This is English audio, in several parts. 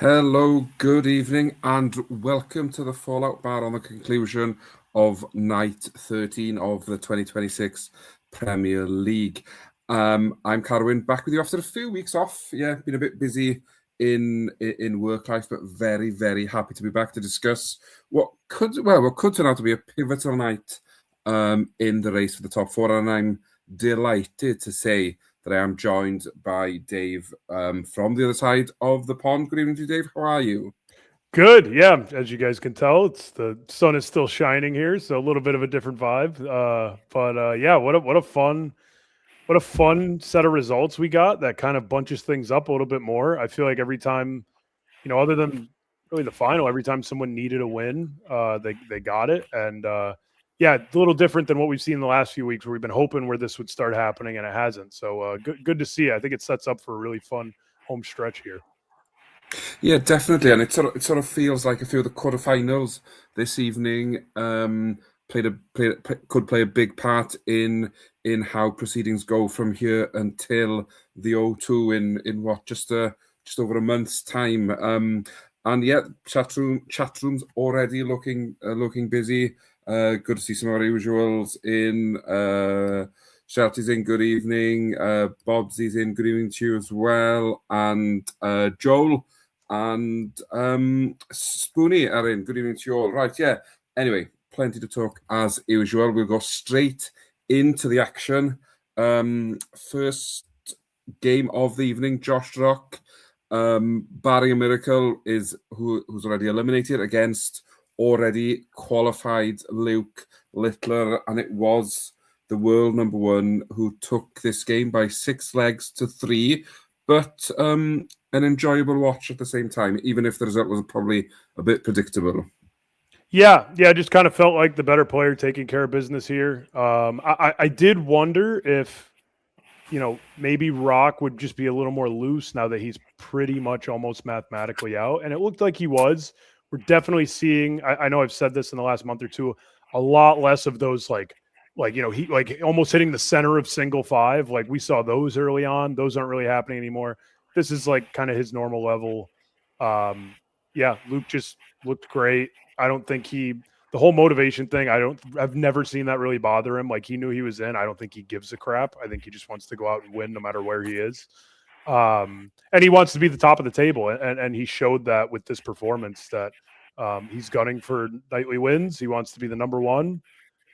Hello, good evening, and welcome to the Fallout Bar on the conclusion of night 13 of the 2026 Premier League. I'm Gerwen, back with you after a few weeks off. Yeah, been a bit busy in work life, but very, very happy to be back to discuss what could turn out to be a pivotal night in the race for the top four, and I'm delighted to say that I am joined by Dave from the other side of the pond. Good evening to you, Dave. How are you? Good, yeah. As you guys can tell, it's the sun is still shining here, so a little bit of a different vibe. But yeah, what a fun set of results we got. That kind of bunches things up a little bit more. I feel like every time, other than really the final, every time someone needed a win, they got it. And yeah, a little different than what we've seen in the last few weeks, where we've been hoping where this would start happening and it hasn't. So good to see. I think it sets up for a really fun home stretch here. Yeah, definitely, and it sort of feels like a few of the quarterfinals this evening could play a big part in how proceedings go from here until the O2 in what just over a month's time. And yeah, chat rooms already looking busy. Good to see some of our usuals in. Shelty's in, good evening. Bobsy's in, good evening to you as well. And Joel and Spoonie are in. Good evening to you all. Right, yeah. Anyway, plenty to talk as usual. We'll go straight into the action. First game of the evening, Josh Rock, barring a miracle, is who's already eliminated against already qualified Luke Littler, and it was the world number one who took this game by 6 legs to 3. But an enjoyable watch at the same time, even if the result was probably a bit predictable. Yeah, I just kind of felt like the better player taking care of business here. I did wonder if, maybe Rock would just be a little more loose now that he's pretty much almost mathematically out. And it looked like he was. We're definitely seeing, I know I've said this in the last month or two, a lot less of those he like almost hitting the center of single five. Like we saw those early on. Those aren't really happening anymore. This is like kind of his normal level. Yeah, Luke just looked great. I don't think the whole motivation thing, I've never seen that really bother him. Like he knew he was in. I don't think he gives a crap. I think he just wants to go out and win no matter where he is. And he wants to be the top of the table. And he showed that with this performance that he's gunning for nightly wins. He wants to be the number one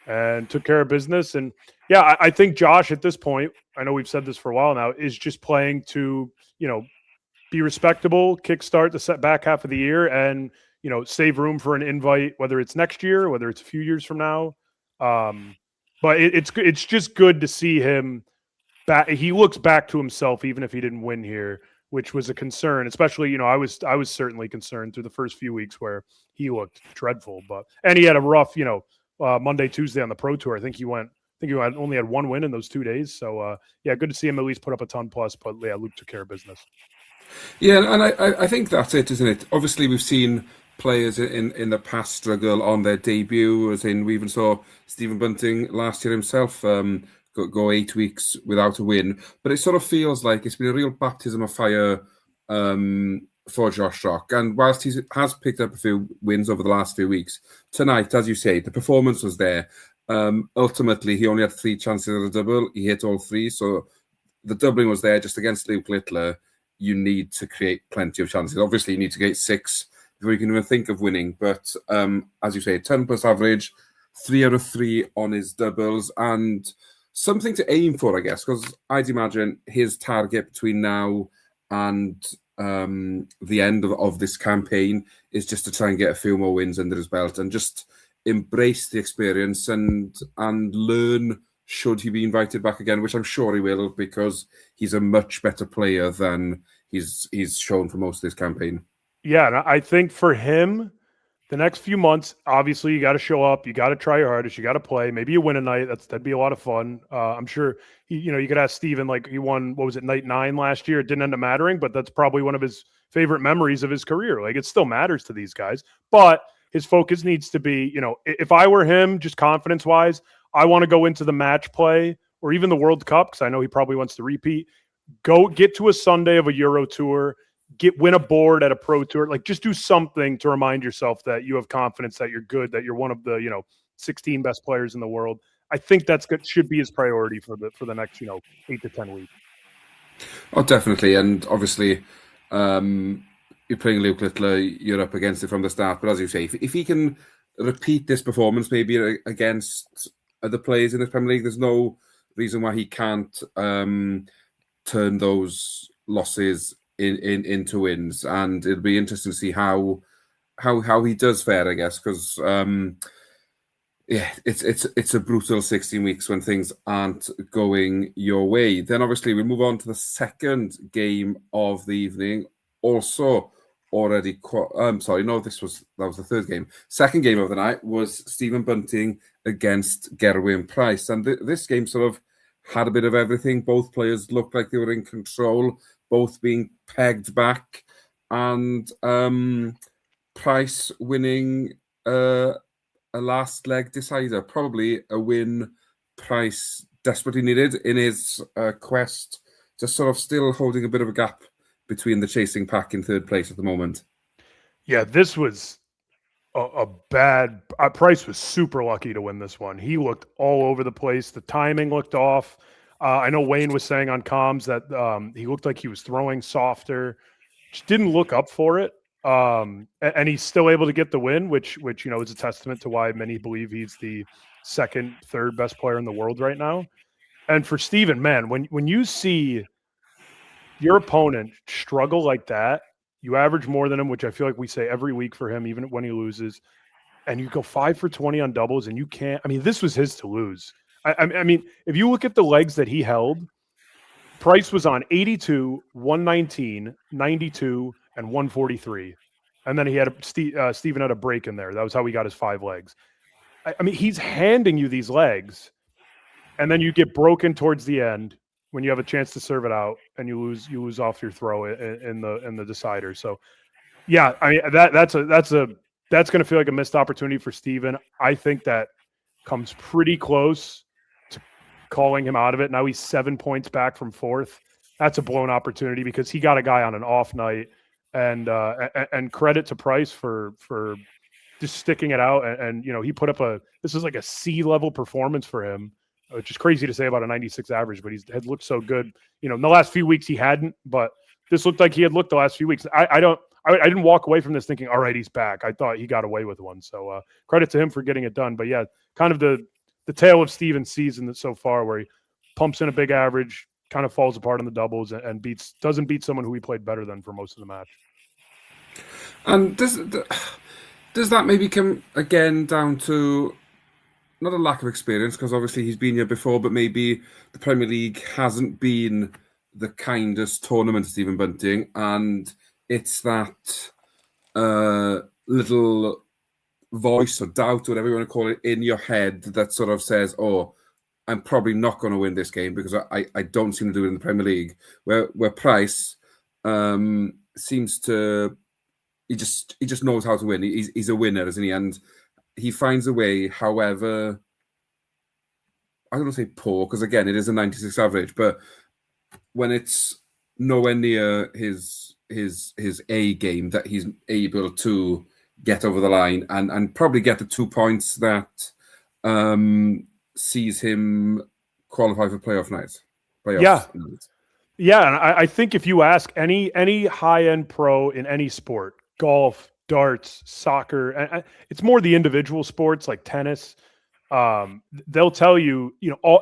and took care of business. And yeah, I think Josh at this point, I know we've said this for a while now, is just playing to, be respectable, kickstart the back half of the year, and save room for an invite, whether it's next year, whether it's a few years from now. But it's just good to see him back. He looks back to himself, even if he didn't win here, which was a concern. Especially, I was certainly concerned through the first few weeks where he looked dreadful. And he had a rough, Monday, Tuesday on the Pro Tour. I think he only had one win in those 2 days. So yeah, good to see him at least put up a ton plus. But yeah, Luke took care of business. Yeah, and I think that's it, isn't it? Obviously, we've seen players in the past struggle on their debut, as in we even saw Stephen Bunting last year himself go 8 weeks without a win. But it sort of feels like it's been a real baptism of fire for Josh Rock. And whilst he has picked up a few wins over the last few weeks, tonight, as you say, the performance was there. Ultimately, he only had 3 chances at a double. He hit all 3, so the doubling was there just against Luke Littler. You need to create plenty of chances. Obviously, you need to get 6 before you can even think of winning. But as you say, 10 plus average, 3 out of 3 on his doubles, and something to aim for, I guess, because I'd imagine his target between now and the end of this campaign is just to try and get a few more wins under his belt and just embrace the experience and learn should he be invited back again, which I'm sure he will, because he's a much better player than he's shown for most of this campaign. Yeah, and I think for him, the next few months, obviously, you got to show up. You got to try your hardest. You got to play. Maybe you win a night. That'd be a lot of fun. I'm sure, you could ask Steven, like he won, what was it, night 9 last year? It didn't end up mattering, but that's probably one of his favorite memories of his career. Like it still matters to these guys. But his focus needs to be, if I were him, just confidence-wise, I want to go into the match play or even the World Cup, because I know he probably wants to repeat. Go get to a Sunday of a Euro Tour. win a board at a pro tour, like just do something to remind yourself that you have confidence, that you're good, that you're one of the 16 best players in the world. I think that's good, should be his priority for the next 8 to 10 weeks. Oh, definitely, and obviously, you're playing Luke Littler, you're up against it from the start. But as you say, if he can repeat this performance, maybe against other players in the Premier League, there's no reason why he can't turn those losses into wins. And it'll be interesting to see how he does fare, I guess, because it's a brutal 16 weeks when things aren't going your way. Then obviously we move on to the second game of the evening. Also already that was the third game. Second game of the night was Stephen Bunting against Gerwen Price. And this game sort of had a bit of everything. Both players looked like they were in control, both being pegged back, and Price winning a last leg decider, probably a win Price desperately needed in his quest to sort of still holding a bit of a gap between the chasing pack in third place at the moment. Yeah, this was a bad. Price was super lucky to win this one. He looked all over the place. The timing looked off. I know Wayne was saying on comms that he looked like he was throwing softer. Just didn't look up for it. And he's still able to get the win, which is a testament to why many believe he's the second, third best player in the world right now. And for Steven, man, when you see your opponent struggle like that, you average more than him, which I feel like we say every week for him, even when he loses, and you go 5 for 20 on doubles, and you can't. I mean, this was his to lose. I mean, if you look at the legs that he held, Price was on 82, 119, 92, and 143. And then he had Steven had a break in there. That was how he got his 5 legs. I mean, he's handing you these legs, and then you get broken towards the end when you have a chance to serve it out, and you lose off your throw in the decider. So, yeah, I mean that's going to feel like a missed opportunity for Steven. I think that comes pretty close to calling him out of it. Now he's 7 points back from fourth. That's a blown opportunity because he got a guy on an off night, and credit to Price for just sticking it out. And he put up this is like a C level performance for him, which is crazy to say about a 96 average, but had looked so good. In the last few weeks he hadn't, but this looked like he had looked the last few weeks. I didn't walk away from this thinking, all right, he's back. I thought he got away with one. So credit to him for getting it done. But yeah, kind of the tale of Steven's season so far, where he pumps in a big average, kind of falls apart in the doubles, and doesn't beat someone who he played better than for most of the match. And does that maybe come again down to not a lack of experience, because obviously he's been here before, but maybe the Premier League hasn't been the kindest tournament to Stephen Bunting, and it's that little voice or doubt, whatever you want to call it, in your head that sort of says, oh, I'm probably not going to win this game because I don't seem to do it in the Premier League. Where Price seems to, he just knows how to win. He's a winner, isn't he? And he finds a way, however, I don't want to say poor, because again, it is a 96 average, but when it's nowhere near his A game, that he's able to get over the line and probably get the 2 points that sees him qualify for playoff night. Yeah, and I think if you ask any high-end pro in any sport, golf, darts, soccer, and it's more the individual sports like tennis, they'll tell you,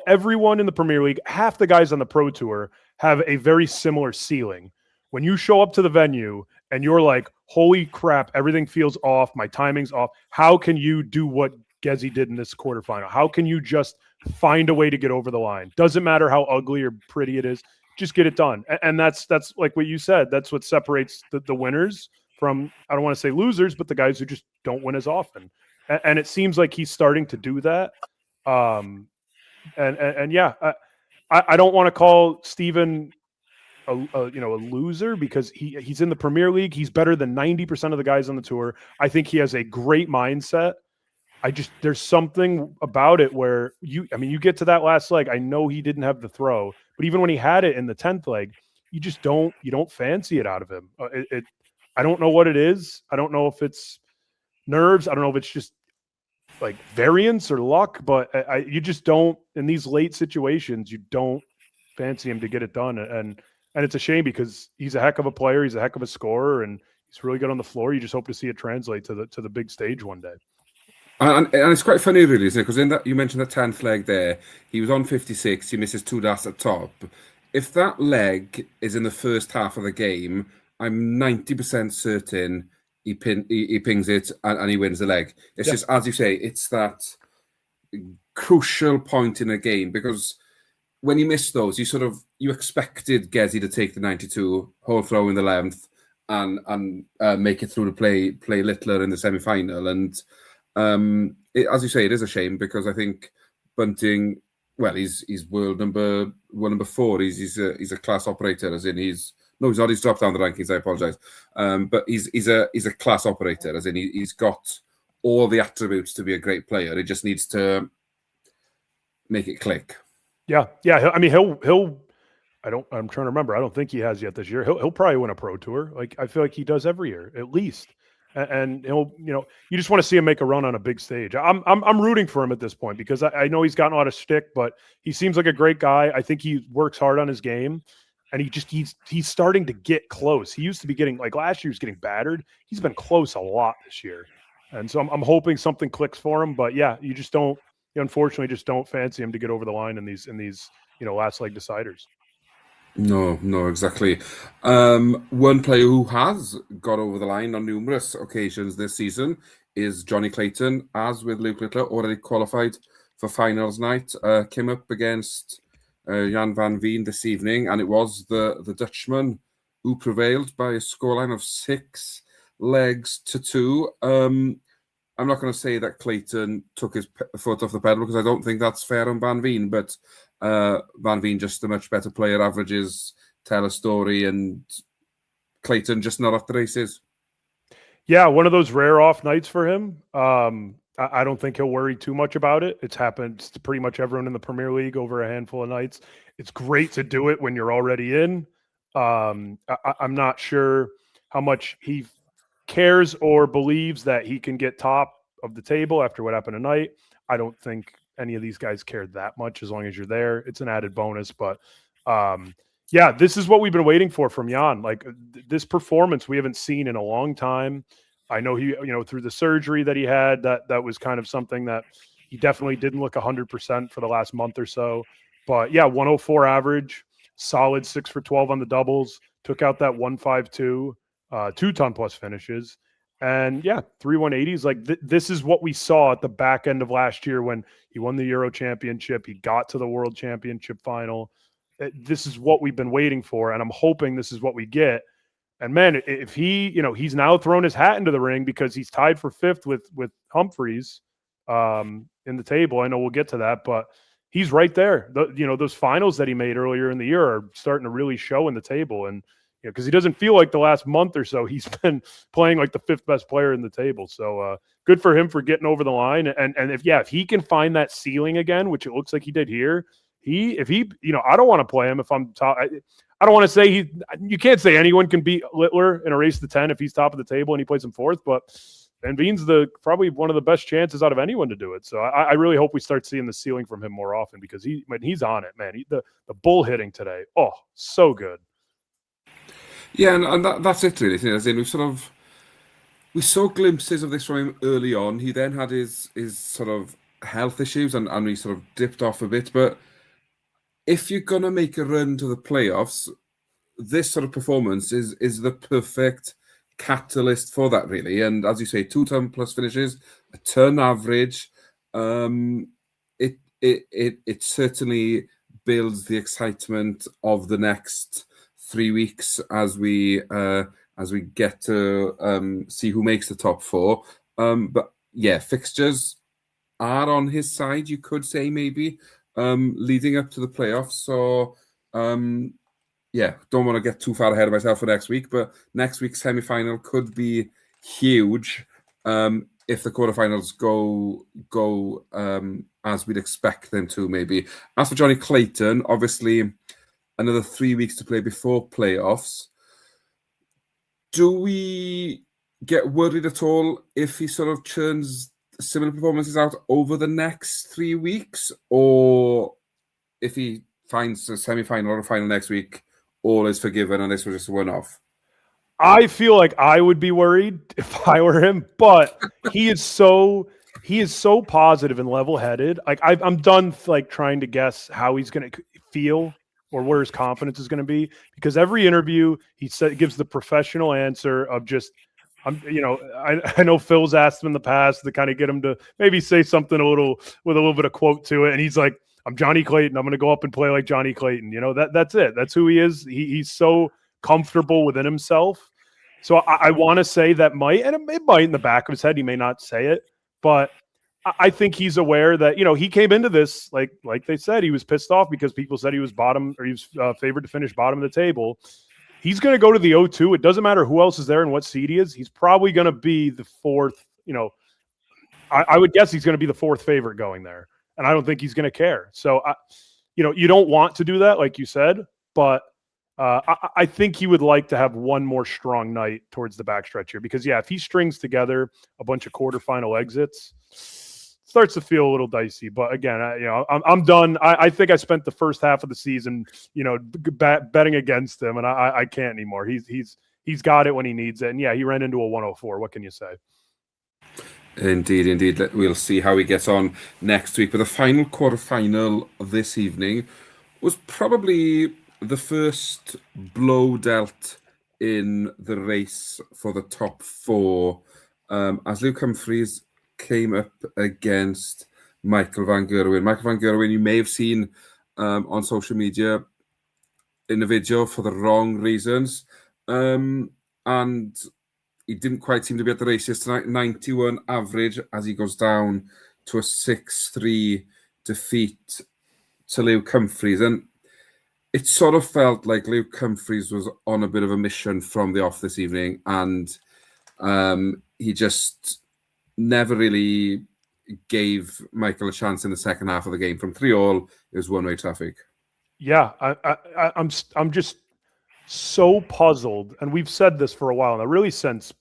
everyone in the Premier League, half the guys on the Pro Tour have a very similar ceiling. When you show up to the venue and you're like, holy crap, everything feels off, my timing's off. How can you do what Gezi did in this quarterfinal? How can you just find a way to get over the line? Doesn't matter how ugly or pretty it is, just get it done. And that's like what you said. That's what separates the winners from, I don't want to say losers, but the guys who just don't win as often. And it seems like he's starting to do that. And yeah, I don't want to call Steven a loser, because he's in the Premier League. He's better than 90% of the guys on the tour. I think he has a great mindset. There's something about it where you get to that last leg. I know he didn't have the throw, but even when he had it in the 10th leg, you just don't fancy it out of him. I don't know what it is. I don't know if it's nerves. I don't know if it's just like variance or luck, but you just don't, in these late situations, you don't fancy him to get it done. And it's a shame because he's a heck of a player. He's a heck of a scorer, and he's really good on the floor. You just hope to see it translate to the big stage one day. And it's quite funny, really, isn't it? Because in that, you mentioned the 10th leg there, he was on 56, he misses 2 darts at top. If that leg is in the first half of the game, I'm 90% certain he pings it and he wins the leg. It's just, as you say, it's that crucial point in a game, because when you miss those, you expected Gezi to take the 92, whole throw in the 11th, and make it through to play Littler in the semi-final. And as you say, it is a shame, because I think Bunting, well, he's world number 4. He's a class operator, as in he's not. He's dropped down the rankings. I apologize, but he's a class operator, as in he's got all the attributes to be a great player. He just needs to make it click. Yeah. I mean, he'll. I'm trying to remember. I don't think he has yet this year. He'll probably win a pro tour. Like, I feel like he does every year at least. And he'll, you just want to see him make a run on a big stage. I'm rooting for him at this point, because I know he's gotten a lot of shtick, but he seems like a great guy. I think he works hard on his game, and he's starting to get close. He used to be getting, like, last year he was getting battered. He's been close a lot this year, and so I'm hoping something clicks for him. But yeah, you unfortunately just don't fancy him to get over the line in these last leg deciders. No, exactly. One player who has got over the line on numerous occasions this season is Johnny Clayton, as with Luke Littler, already qualified for finals night. Came up against Jan van Veen this evening, and it was the Dutchman who prevailed by a scoreline of 6 legs to 2. I'm not going to say that Clayton took his foot off the pedal, because I don't think that's fair on Van Veen, but Van Veen just a much better player, averages tell a story, and Clayton just not off the races. Yeah, one of those rare off nights for him. I don't think he'll worry too much about it. It's happened to pretty much everyone in the Premier League over a handful of nights. It's great to do it when you're already in. I'm not sure how much he cares or believes that he can get top of the table after what happened tonight. I don't think any of these guys care that much. As long as you're there, it's an added bonus. But yeah, this is what we've been waiting for from Jan. Like, this performance we haven't seen in a long time. I know he, through the surgery that he had, that was kind of something that he definitely didn't look 100% for the last month or so. But yeah, 104 average, solid 6 for 12 on the doubles, took out that 152, 2-ton plus finishes. And yeah, 3 180s. Like, this is what we saw at the back end of last year when he won the Euro Championship. He got to the World Championship final. This is what we've been waiting for, and I'm hoping this is what we get. And man, if he, he's now thrown his hat into the ring, because he's tied for 5th with Humphries in the table. I know we'll get to that, but he's right there. Those finals that he made earlier in the year are starting to really show in the table. And because he doesn't feel like the last month or so he's been playing like the 5th best player in the table. So good for him for getting over the line. And if he can find that ceiling again, which it looks like he did here, if he I don't want to play him if I'm top. I don't want to say you can't say anyone can beat Littler in a race to 10 if he's top of the table and he plays him 4th, but Van Veen's probably one of the best chances out of anyone to do it. So I really hope we start seeing the ceiling from him more often, because when he's on it, man, the bull hitting today, oh, so good. Yeah, and that's it really. As in, we saw glimpses of this from him early on. He then had his sort of health issues, and we sort of dipped off a bit. But if you're gonna make a run to the playoffs, this sort of performance is the perfect catalyst for that, really. And as you say, 2-ton plus finishes, a ton average. It certainly builds the excitement of the next 3 weeks as we get to see who makes the top 4. But yeah, fixtures are on his side, you could say, maybe leading up to the playoffs. So yeah, don't want to get too far ahead of myself for next week, but next week's semi-final could be huge if the quarterfinals go as we'd expect them to, maybe. As for Johnny Clayton, obviously another 3 weeks to play before playoffs. Do we get worried at all if he sort of churns similar performances out over the next 3 weeks, or if he finds a semi-final or a final next week, all is forgiven and this was just a one-off? I feel like I would be worried if I were him, but he is so positive and level-headed. Like I'm done like trying to guess how he's going to feel or where his confidence is going to be, because every interview he gives the professional answer of just, I know Phil's asked him in the past to kind of get him to maybe say something with a little bit of quote to it, and he's like, "I'm Johnny Clayton. I'm going to go up and play like Johnny Clayton." That's it. That's who he is. He's so comfortable within himself. So I want to say that might, and it might in the back of his head, he may not say it, but I think he's aware that, he came into this, like they said, he was pissed off because people said he was bottom, or he was favored to finish bottom of the table. He's going to go to the O2. It doesn't matter who else is there and what seed he is. He's probably going to be the fourth, I would guess he's going to be the fourth favorite going there. And I don't think he's going to care. So, you don't want to do that, like you said, but I think he would like to have one more strong night towards the backstretch here, because if he strings together a bunch of quarterfinal exits, starts to feel a little dicey. But again, I'm done. I think I spent the first half of the season, betting against him, and I can't anymore. He's got it when he needs it, and he ran into a 104. What can you say? Indeed. We'll see how he gets on next week. But the final quarterfinal this evening was probably the first blow dealt in the race for the top four, as Luke Humphries came up against Michael van Gerwen. Michael van Gerwen, you may have seen on social media in a video for the wrong reasons, and he didn't quite seem to be at the races tonight. 91 average as he goes down to a 6-3 defeat to Luke Humphries. And it sort of felt like Luke Humphries was on a bit of a mission from the off this evening, and he just never really gave Michael a chance in the second half of the game. From 3-3, it was one-way traffic. Yeah, I'm just so puzzled, and we've said this for a while now, really since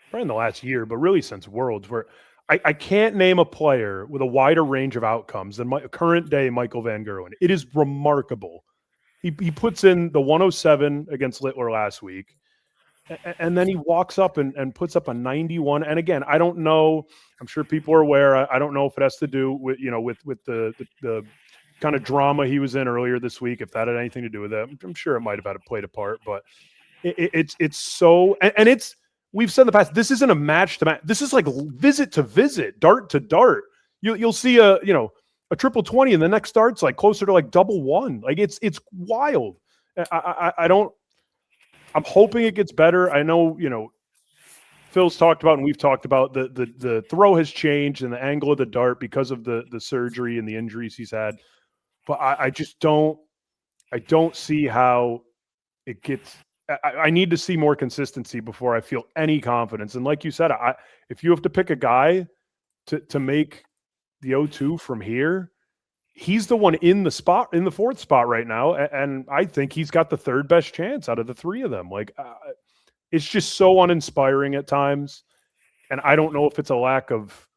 probably in the last year, but really since Worlds, where I can't name a player with a wider range of outcomes than my current day Michael van Gerwen. It is remarkable. He puts in the 107 against Littler last week, and then he walks up and puts up a 91. And again, I don't know. I'm sure people are aware. I don't know if it has to do with with the kind of drama he was in earlier this week, if that had anything to do with it. I'm sure it might have played a part, but it's so, and it's, we've said in the past, this isn't a match to match. This is like visit to visit, dart to dart. You'll see a triple 20 and the next dart's like closer to like double one. Like it's wild. I'm hoping it gets better. I know, Phil's talked about, and we've talked about the throw has changed and the angle of the dart because of the surgery and the injuries he's had. But I just don't see how it gets. I need to see more consistency before I feel any confidence. And like you said, if you have to pick a guy to make the O2 from here, he's the one in the fourth spot right now, and I think he's got the third best chance out of the three of them. Like, it's just so uninspiring at times, and I don't know if it's a lack of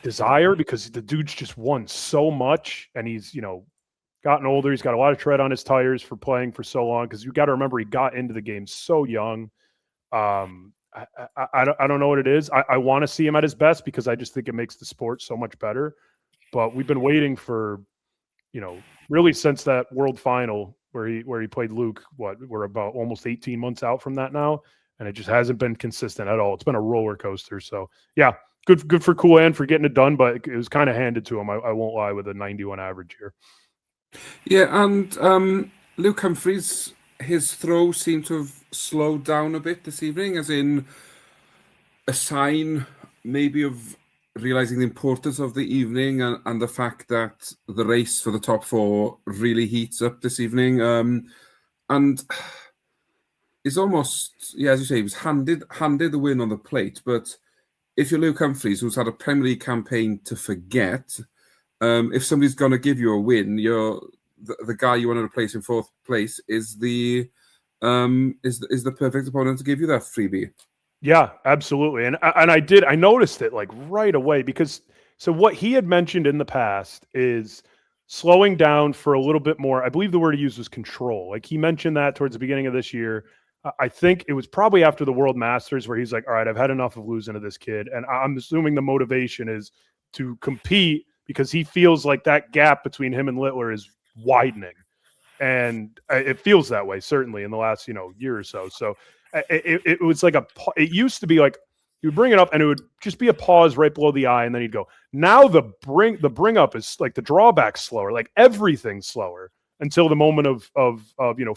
desire, because the dude's just won so much, and he's gotten older. He's got a lot of tread on his tires for playing for so long, because you got to remember he got into the game so young. I don't know what it is. I want to see him at his best, because I just think it makes the sport so much better. But we've been waiting for, really since that World Final where he played Luke. We're about almost 18 months out from that now, and it just hasn't been consistent at all. It's been a roller coaster. So yeah, good for Coolan for getting it done, but it was kind of handed to him. I won't lie, with a 91 average here. Yeah, and Luke Humphries, his throw seemed to have slowed down a bit this evening, as in a sign maybe of realizing the importance of the evening and the fact that the race for the top four really heats up this evening. And it's almost, as you say, he was handed the win on the plate. But if you're Luke Humphries, who's had a Premier League campaign to forget, if somebody's going to give you a win, you're the guy you want to replace in fourth place is the perfect opponent to give you that freebie. Yeah, absolutely. And I noticed it like right away because so what he had mentioned in the past is slowing down for a little bit more. I believe the word he used was control. Like he mentioned that towards the beginning of this year. I think it was probably after the World Masters where he's like, all right, I've had enough of losing to this kid. And I'm assuming the motivation is to compete because he feels like that gap between him and Littler is widening. And it feels that way, certainly in the last, year or so. So it was like it used to be like you would bring it up and it would just be a pause right below the eye. And then he'd go, now the bring up is like the drawback slower, like everything's slower until the moment of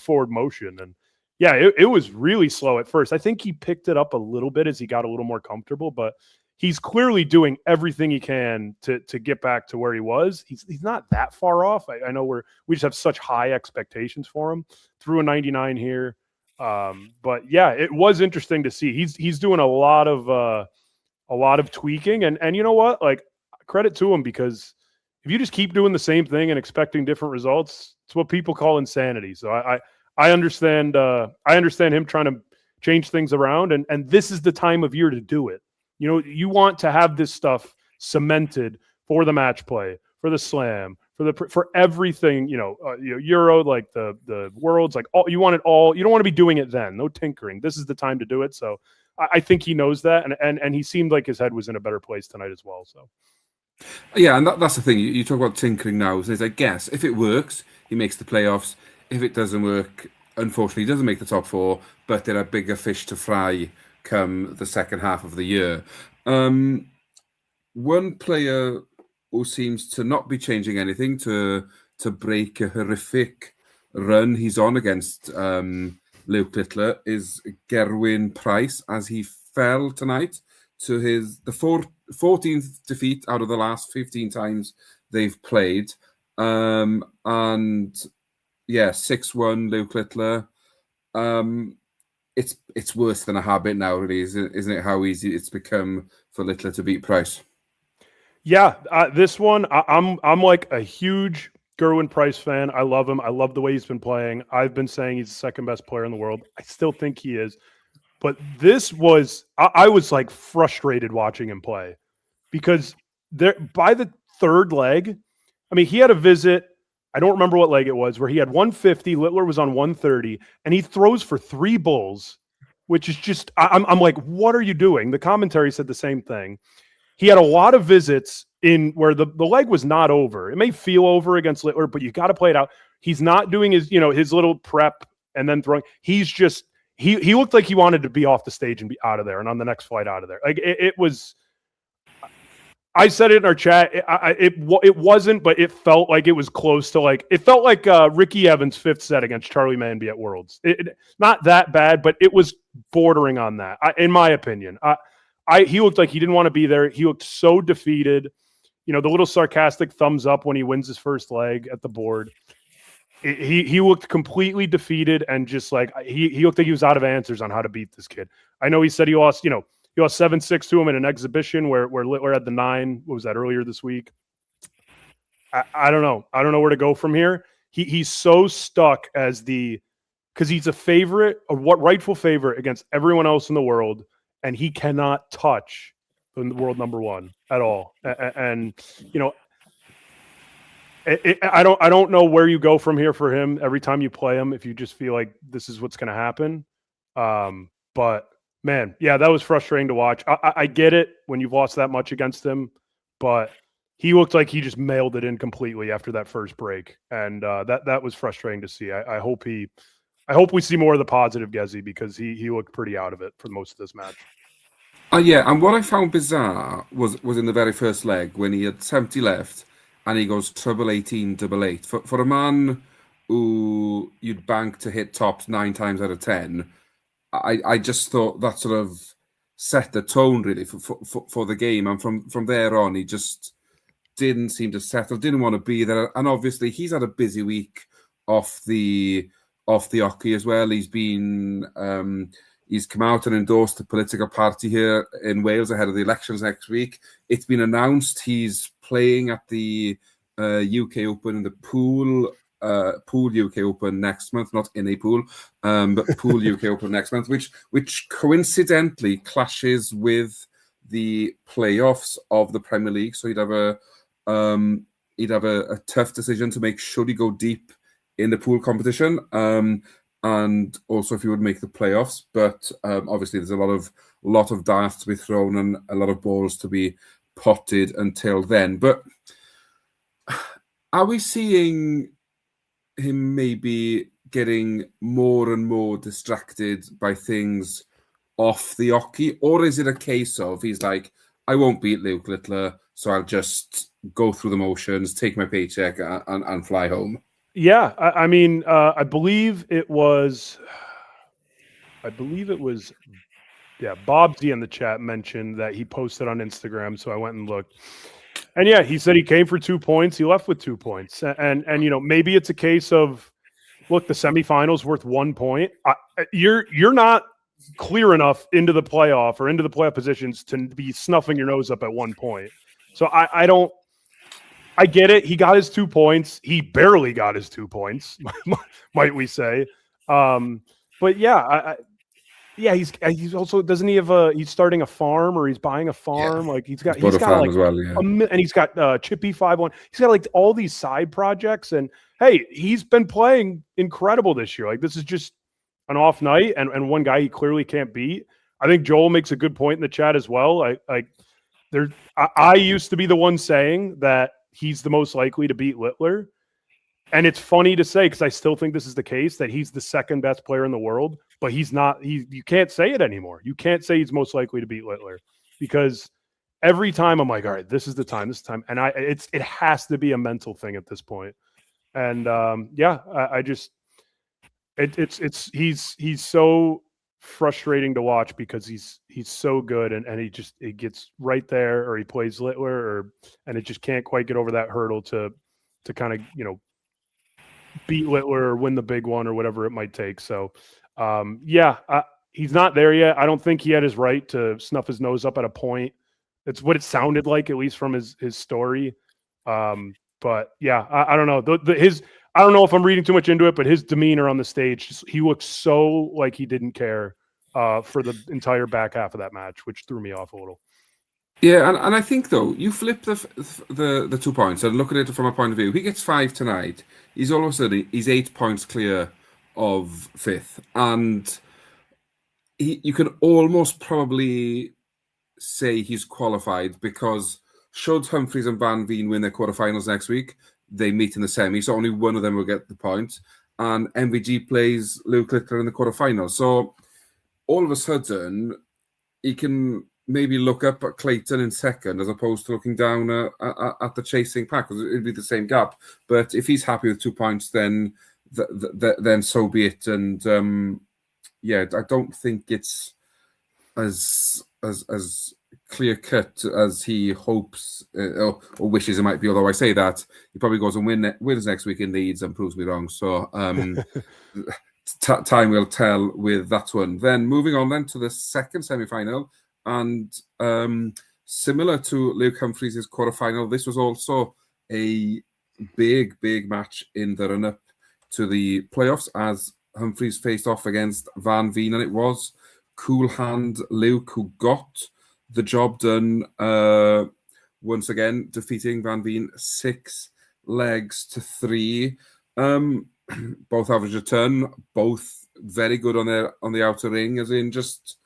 forward motion. And yeah, it was really slow at first. I think he picked it up a little bit as he got a little more comfortable, but he's clearly doing everything he can to get back to where he was. He's not that far off. I know we just have such high expectations for him. Threw a 99 here. But yeah, it was interesting to see. He's doing a lot of tweaking, and you know what? Like, credit to him, because if you just keep doing the same thing and expecting different results, it's what people call insanity. So I understand him trying to change things around, and this is the time of year to do it. You want to have this stuff cemented for the match play, for the slam, for everything, Euro, like the Worlds, like all, you want it all. You don't want to be doing it then. No tinkering. This is the time to do it. So I think he knows that, and he seemed like his head was in a better place tonight as well. So yeah, and that's the thing. You talk about tinkering now. So I guess if it works, he makes the playoffs. If it doesn't work, unfortunately, he doesn't make the top four. But there are bigger fish to fry come the second half of the year. One player who seems to not be changing anything to break a horrific run he's on against Luke Littler is Gerwen Price, as he fell tonight to the 14th defeat out of the last 15 times they've played. And yeah, 6-1 Luke Littler. It's worse than a habit now, really, isn't it? How easy it's become for Littler to beat Price. Yeah, this one, I'm like a huge Gerwen Price fan. I love him. I love the way he's been playing. I've been saying he's the second best player in the world. I still think he is. But this was, I was like frustrated watching him play because by the third leg, I mean, he had a visit. I don't remember what leg it was, where he had 150, Littler was on 130, and he throws for 3 bulls, which is just, I'm like, what are you doing? The commentary said the same thing. He had a lot of visits in where the leg was not over. It may feel over against Littler, but you got to play it out. He's not doing his little prep and then throwing. He's just, he looked like he wanted to be off the stage and be out of there and on the next flight out of there. Like it was, I said it in our chat. It wasn't, but it felt like it was close to it felt like Ricky Evans' 5th set against Charlie Manby at Worlds. Not that bad, but it was bordering on that, in my opinion. He looked like he didn't want to be there. He looked so defeated. The little sarcastic thumbs up when he wins his first leg at the board. He looked completely defeated and just like he looked like he was out of answers on how to beat this kid. I know he said he lost 7-6 to him in an exhibition where Littler had the 9. What was that, earlier this week? I don't know. I don't know where to go from here. He's so stuck because he's a favorite, rightful favorite against everyone else in the world, and he cannot touch the world number 1 at all. And I don't know where you go from here for him every time you play him if you just feel like this is what's going to happen. But man, yeah, that was frustrating to watch. I get it when you've lost that much against him, but he looked like he just mailed it in completely after that first break, and that was frustrating to see. I hope we see more of the positive Gezi, because he looked pretty out of it for most of this match. Yeah, and what I found bizarre was in the very first leg when he had 70 left and he goes treble 18, double 8. For a man who you'd bank to hit tops 9 times out of 10, I just thought that sort of set the tone really for the game. And from there on, he just didn't seem to settle, didn't want to be there. And obviously, he's had a busy week off the hockey as well. He's been he's come out and endorsed a political party here in Wales ahead of the elections next week. It's been announced he's playing at the UK Open in the pool Pool UK Open next month, not in a pool, but Pool UK Open next month, which coincidentally clashes with the playoffs of the Premier League. So he'd have a tough decision to make should he go deep in the pool competition, and also if he would make the playoffs. But obviously, there's a lot of darts to be thrown and a lot of balls to be potted until then. But are we seeing him maybe getting more and more distracted by things off the hockey, or is it a case of he's like, I won't beat Luke Littler, so I'll just go through the motions, take my paycheck, and fly home? Yeah, I mean, I believe it was, yeah, Bobsy in the chat mentioned that he posted on Instagram, so I went and looked. And yeah, he said he came for 2 points, he left with 2 points. And maybe it's a case of, look, the semifinal's worth 1 point. You're not clear enough into the playoff or into the playoff positions to be snuffing your nose up at 1 point. So I get it. He got his 2 points. He barely got his 2 points, might we say. But yeah, he's also, doesn't he have he's starting a farm or he's buying a farm? Yeah. Like he's got like, as well, yeah. and he's got Chippy 5-1. He's got like all these side projects, and hey, he's been playing incredible this year. Like this is just an off night, and one guy he clearly can't beat. I think Joel makes a good point in the chat as well. I used to be the one saying that he's the most likely to beat Littler. And it's funny to say, because I still think this is the case, that he's the second best player in the world, but he's not. You can't say it anymore. You can't say he's most likely to beat Littler, because every time I'm like, all right, this is the time, and it has to be a mental thing at this point. And he's so frustrating to watch because he's so good, and he gets right there, or he plays Littler, and it just can't quite get over that hurdle to kind of beat Littler or win the big one or whatever it might take. So he's not there yet. I don't think he had his right to snuff his nose up at a point. That's what it sounded like, at least from his story. But yeah, I don't know. I don't know if I'm reading too much into it, but his demeanor on the stage, he looked so like he didn't care for the entire back half of that match, which threw me off a little. Yeah, and I think, though, you flip the 2 points and look at it from a point of view. He gets 5 tonight. He's all of a sudden, he's 8 points clear of 5th. And you can almost probably say he's qualified, because should Humphries and Veen win their quarterfinals next week, they meet in the semi, so only one of them will get the point. And MVG plays Luke Littler in the quarterfinals. So all of a sudden, he can maybe look up at Clayton in second as opposed to looking down at the chasing pack, because it'd be the same gap. But if he's happy with 2 points, then so be it. And I don't think it's as clear cut as he hopes or wishes it might be. Although I say that, he probably goes and wins next week in Leeds and proves me wrong. So time will tell with that one. Then moving on then to the second semi-final. And similar to Luke Humphries' quarterfinal, this was also a big match in the run-up to the playoffs, as Humphries faced off against Veen, and it was cool hand Luke who got the job done, once again defeating Veen 6 legs to 3. Both average a ton, both very good on the outer ring, as in just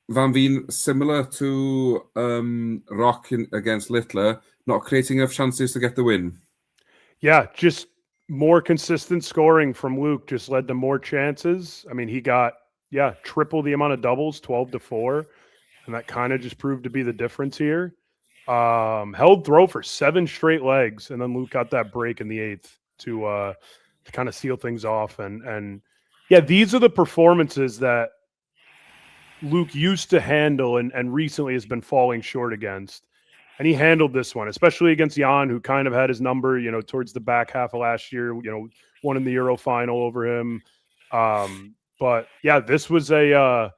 Veen, similar to Rock against Littler, not creating enough chances to get the win. Yeah, just more consistent scoring from Luke just led to more chances. I mean, he got triple the amount of doubles, 12-4, and that kind of just proved to be the difference here. Held throw for 7 straight legs, and then Luke got that break in the 8th to kind of seal things off. And these are the performances that Luke used to handle and recently has been falling short against. And he handled this one, especially against Jan, who kind of had his number, towards the back half of last year, won in the Euro final over him. But yeah, this was a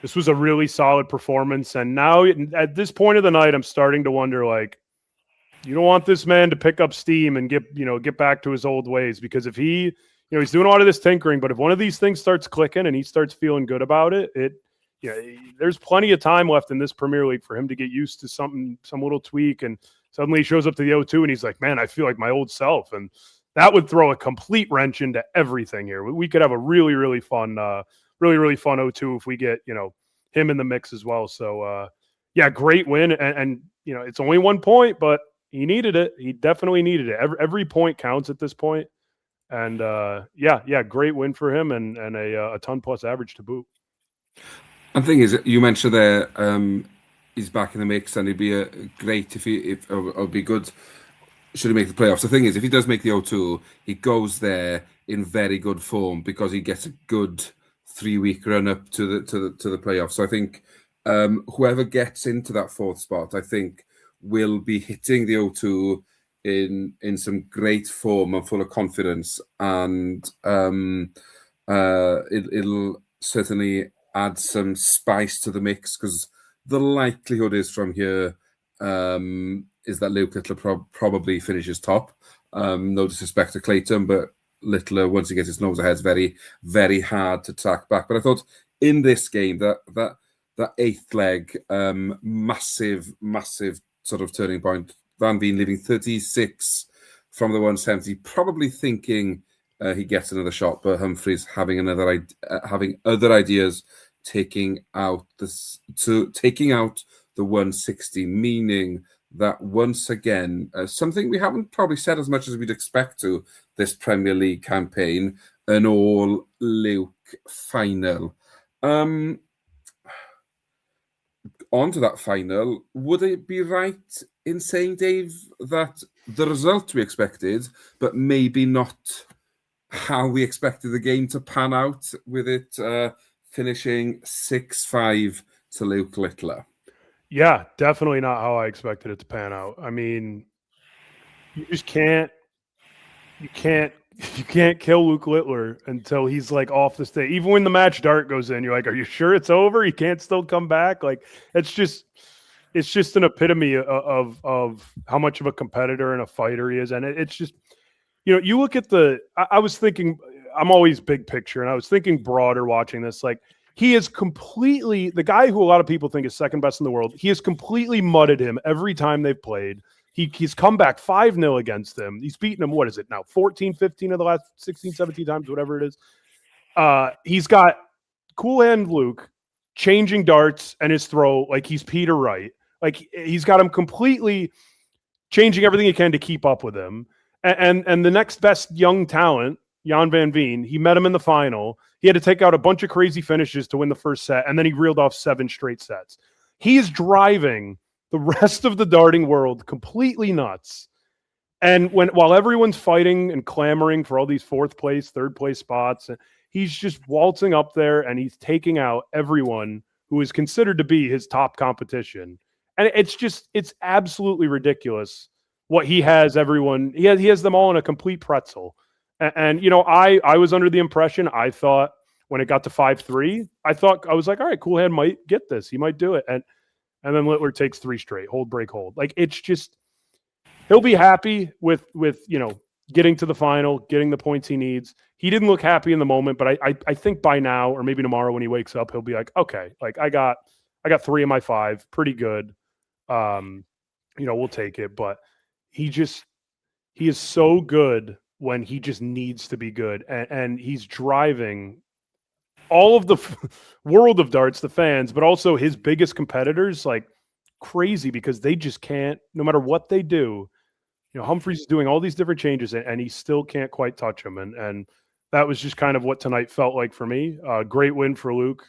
really solid performance. And now at this point of the night, I'm starting to wonder, like, You don't want this man to pick up steam and get back to his old ways, because if he, he's doing a lot of this tinkering, but if one of these things starts clicking and he starts feeling good about it, there's plenty of time left in this Premier League for him to get used to some little tweak, and suddenly he shows up to the O2 and he's like, man, I feel like my old self. And that would throw a complete wrench into everything here. We could have a really, really fun O2 if we get, him in the mix as well. So, great win. And it's only 1 point, but he needed it. He definitely needed it. Every point counts at this point. And great win for him, and a ton plus average to boot. And the thing is, you mentioned there, he's back in the mix, and it'd be great if it'd be good should he make the playoffs. The thing is, if he does make the O2, he goes there in very good form because he gets a good 3-week run up to the playoffs. So I think whoever gets into that 4th spot, I think, will be hitting the O2 in some great form and full of confidence, and it'll certainly add some spice to the mix, because the likelihood is from here is that Luke Littler probably finishes top. No disrespect to Clayton, but Littler, once he gets his nose ahead, is very, very hard to track back. But I thought in this game that 8th leg, massive sort of turning point. Van Veen leaving 36 from the 170, probably thinking he gets another shot, but Humphries having other ideas, taking out the 160, meaning that once again, something we haven't probably said as much as we'd expect to this Premier League campaign, an all Luke final. On to that final, would it be right in saying, Dave, that the result we expected, but maybe not how we expected the game to pan out, with it finishing 6-5 to Luke Littler? Yeah, definitely not how I expected it to pan out. I mean, you just can't kill Luke Littler until he's like off the stage. Even when the match dart goes in, you're like, are you sure it's over? He can't still come back? Like, it's just an epitome of how much of a competitor and a fighter he is. And it's just, you look at I was thinking, I'm always big picture, and I was thinking broader watching this. Like, he is completely, the guy who a lot of people think is second best in the world, he has completely mudded him every time they've played. He's come back 5-0 against them. He's beaten him, what is it now, 14, 15 of the last 16, 17 times, whatever it is. He's got Cool Hand Luke changing darts and his throw like he's Peter Wright. Like, he's got him completely changing everything he can to keep up with him. And the next best young talent, Jan van Veen, he met him in the final. He had to take out a bunch of crazy finishes to win the first set, and then he reeled off 7 straight sets. He is driving the rest of the darting world completely nuts. And while everyone's fighting and clamoring for all these 4th place, 3rd place spots, he's just waltzing up there and he's taking out everyone who is considered to be his top competition. And it's absolutely ridiculous what he has everyone. He has them all in a complete pretzel. And I was under the impression, I thought when it got to 5-3, I was like, all right, Cool Hand might get this. He might do it. And then Littler takes 3 straight, hold, break, hold. Like, it's just, he'll be happy with getting to the final, getting the points he needs. He didn't look happy in the moment, but I think by now, or maybe tomorrow when he wakes up, he'll be like, okay, like I got 3 of my 5, pretty good. We'll take it. But he is so good when he just needs to be good. And he's driving all of the world of darts, the fans, but also his biggest competitors, like crazy, because they just can't, no matter what they do. Humphries is doing all these different changes and he still can't quite touch him. And that was just kind of what tonight felt like for me. Great win for Luke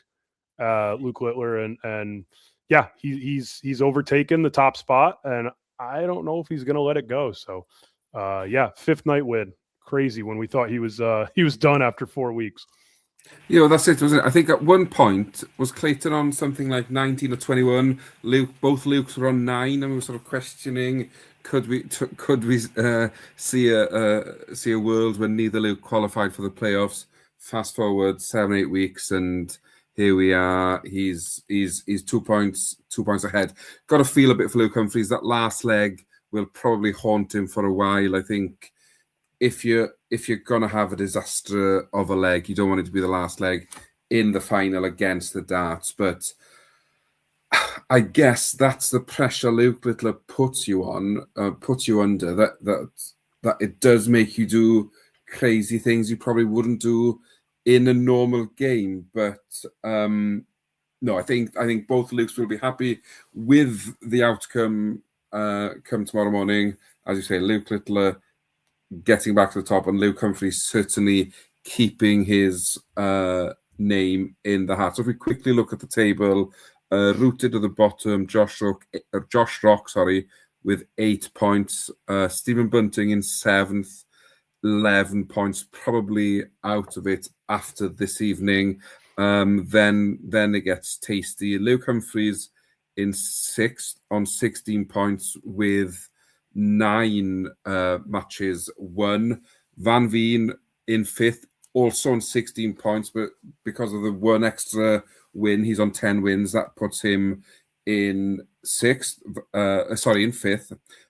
Littler. And yeah, he's overtaken the top spot, and I don't know if he's going to let it go. So 5th night win. Crazy when we thought he was done after 4 weeks. That's it, wasn't it? I think at one point was Clayton on something like 19 or 21. Both Lukes were on 9, and we were sort of questioning, could we see a world when neither Luke qualified for the playoffs? Fast forward 7-8 weeks, and here we are. He's 2 points ahead. Got to feel a bit for Luke Humphries. That last leg will probably haunt him for a while. I think if you're gonna have a disaster of a leg, you don't want it to be the last leg in the final against the Darts. But I guess that's the pressure Luke Littler puts you on, puts you under. That it does make you do crazy things you probably wouldn't do in a normal game. But no, I think both Lukes will be happy with the outcome come tomorrow morning. As you say, Luke Littler getting back to the top, and Luke Humphries certainly keeping his name in the hat. So if we quickly look at the table, rooted to the bottom, Josh Rock, with 8 points. Stephen Bunting in 7th, 11 points, probably out of it after this evening. Then it gets tasty. Luke Humphries in 6th on 16 points with 9 matches won. Van Veen in 5th, also on 16 points, but because of the one extra win, he's on 10 wins. That puts him in 5th.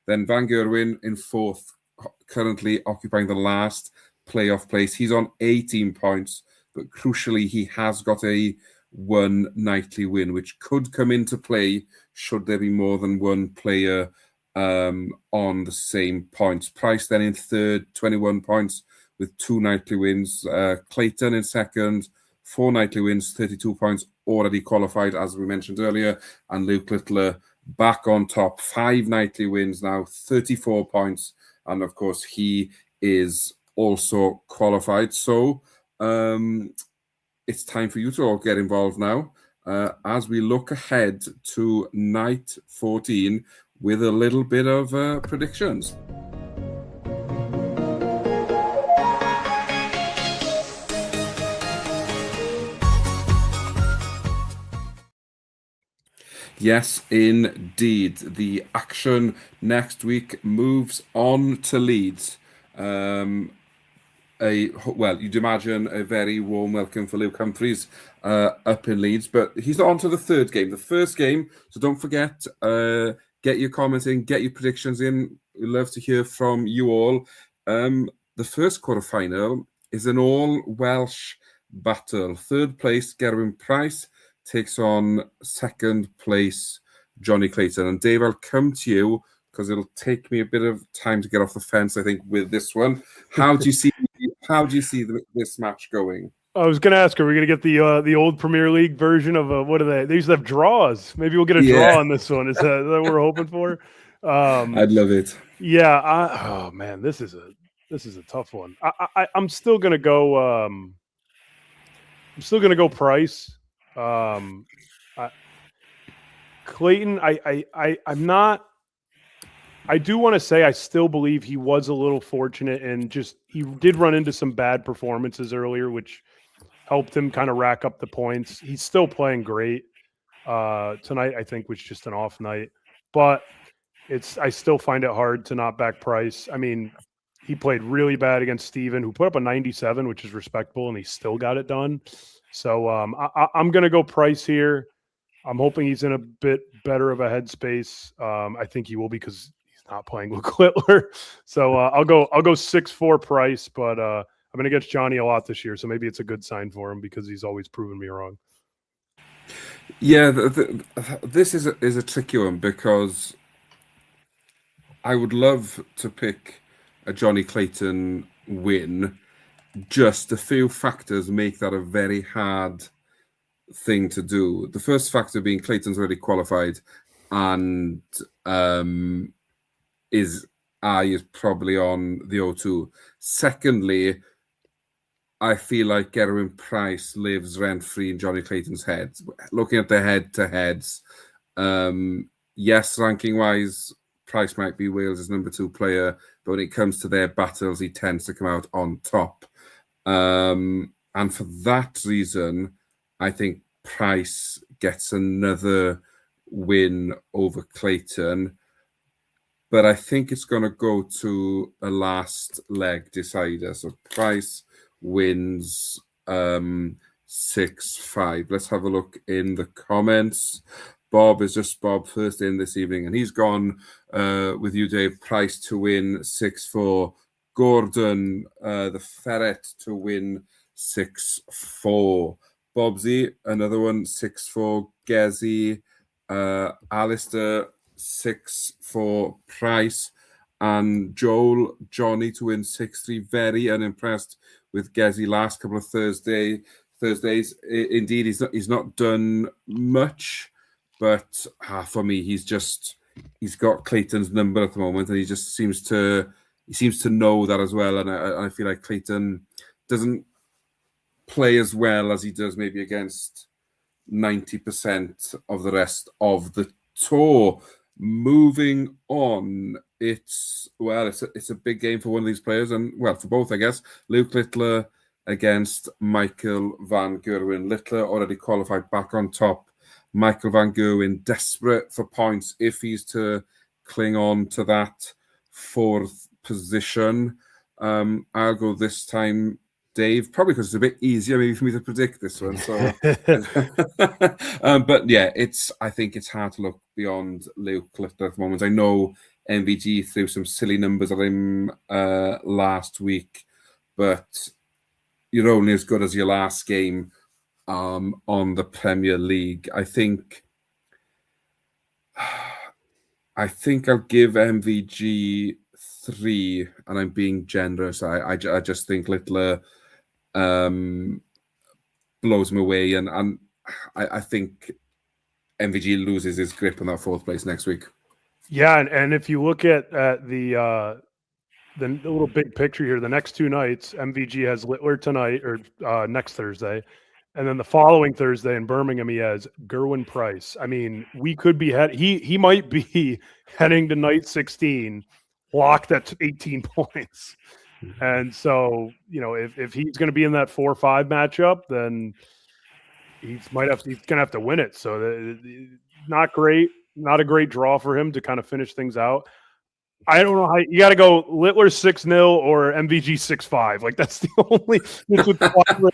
Then Van Gerwen in 4th, currently occupying the last playoff place. He's on 18 points, but crucially, he has got a 1 nightly win, which could come into play should there be more than one player on the same points. Price then in 3rd, 21 points with 2 nightly wins. Clayton in 2nd, 4 nightly wins, 32 points, already qualified, as we mentioned earlier. And Luke Littler back on top, 5 nightly wins now, 34 points. And of course, he is also qualified. So it's time for you to all get involved now as we look ahead to night 14 with a little bit of predictions. Yes, indeed. The action next week moves on to Leeds. You'd imagine a very warm welcome for Luke Humphries up in Leeds, but he's not on to the 3rd game. The first game, so don't forget, get your comments in, get your predictions in. We'd love to hear from you all. The first quarterfinal is an all-Welsh battle. 3rd place, Gerwen Price, takes on 2nd place, Johnny Clayton. And Dave, I'll come to you because it'll take me a bit of time to get off the fence, I think, with this one. How do you see this match going? I was going to ask, are we going to get the old Premier League version of what are they? They used to have draws. Maybe we'll get a draw on this one. Is that what we're hoping for? I'd love it. Yeah. Oh man, this is a tough one. I'm still going to go. I'm still going to go Price. Clayton. I'm not. I do want to say I still believe he was a little fortunate and he did run into some bad performances earlier, which helped him kind of rack up the points. He's still playing great. Tonight, I think, was just an off night. But I still find it hard to not back Price. I mean, he played really bad against Steven, who put up a 97, which is respectable, and he still got it done. So I'm going to go Price here. I'm hoping he's in a bit better of a headspace. I think he will because he's not playing Luke Littler. So I'll go 6-4 Price, but I'm going to get Johnny a lot this year, so maybe it's a good sign for him because he's always proven me wrong. Yeah, this is a tricky one because I would love to pick a Johnny Clayton win. Just a few factors make that a very hard thing to do. The first factor being Clayton's already qualified and is probably on the O2. Secondly, I feel like Gerwen Price lives rent-free in Johnny Clayton's head. Looking at the head-to-heads, yes, ranking-wise, Price might be Wales' number 2 player, but when it comes to their battles, he tends to come out on top. And for that reason, I think Price gets another win over Clayton. But I think it's going to go to a last leg decider. So Price wins 6-5. Let's have a look in the comments. Bob is just Bob first in this evening, and he's gone with you, Dave. Price to win 6-4. Gordon, the Ferret, to win 6-4. Bobsy, another one, 6-4. Gezi, Alistair, 6-4. Price, and Joel, Johnny to win 6-3. Very unimpressed with Gezi last couple of Thursdays. Indeed, he's not done much, but for me, he's got Clayton's number at the moment, and he just seems to know that as well. And I feel like Clayton doesn't play as well as he does maybe against 90% of the rest of the tour. Moving on, it's a big game for one of these players, and for both, I guess. Luke Littler against Michael van Gerwen. Littler already qualified back on top. Michael van Gerwen desperate for points if he's to cling on to that fourth position. I'll go this time, Dave, probably because it's a bit easier maybe for me to predict this one. So, but yeah, I think it's hard to look beyond Luke Littler at the moment. I know MVG threw some silly numbers at him last week, but you're only as good as your last game on the Premier League. I think I'll give MVG 3, and I'm being generous. I just think Littler blows him away, and I think MVG loses his grip on that fourth place next week. Yeah, and if you look at the little big picture here, the next two nights, MVG has Littler tonight or next Thursday, and then the following Thursday in Birmingham he has Gerwen Price. I mean, we could be he might be heading to night 16 locked at 18 points. And so, if he's going to be in that 4-5 matchup, then he's going to have to win it. So not great, not a great draw for him to kind of finish things out. I don't know how you got to go Littler 6-0 or MVG 6-5. Like that's the only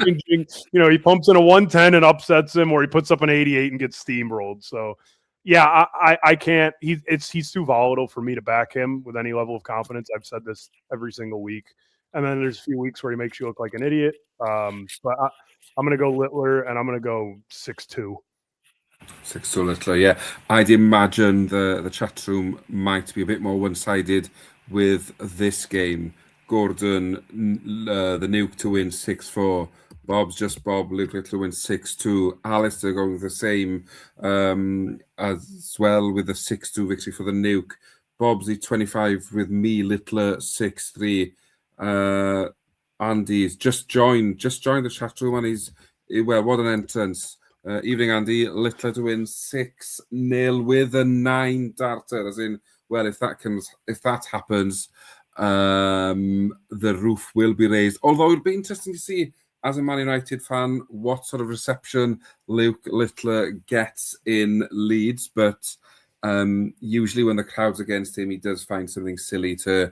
ranging. He pumps in a 110 and upsets him, or he puts up an 88 and gets steamrolled. So yeah, I can't. He's too volatile for me to back him with any level of confidence. I've said this every single week, and then there's a few weeks where he makes you look like an idiot. But I'm going to go Littler, and I'm going to go 6-2. 6-2 Littler, yeah. I'd imagine the chat room might be a bit more one-sided with this game. Gordon, the nuke to win 6-4. Bob's just Bob. Luke Littler wins 6-2. Alistair going the same as well with the 6-2 victory for the nuke. Bob's the 25 with me. Littler 6-3. Andy's just joined the chat room, and what an entrance. Evening, Andy. Littler to win 6-0 with a 9 darter. As in, if that happens, the roof will be raised. Although it'd be interesting to see, as a Man United fan, what sort of reception Luke Littler gets in Leeds. But usually, when the crowd's against him, he does find something silly to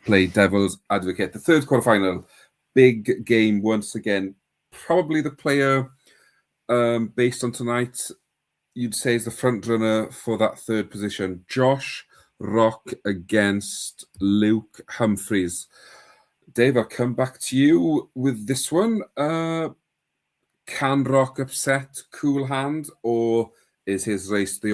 play devil's advocate. The third quarterfinal, big game once again. Probably the player based on tonight, you'd say is the front runner for that third position. Josh Rock against Luke Humphries. Dave, I'll come back to you with this one. Can Rock upset Cool Hand, or is his race to the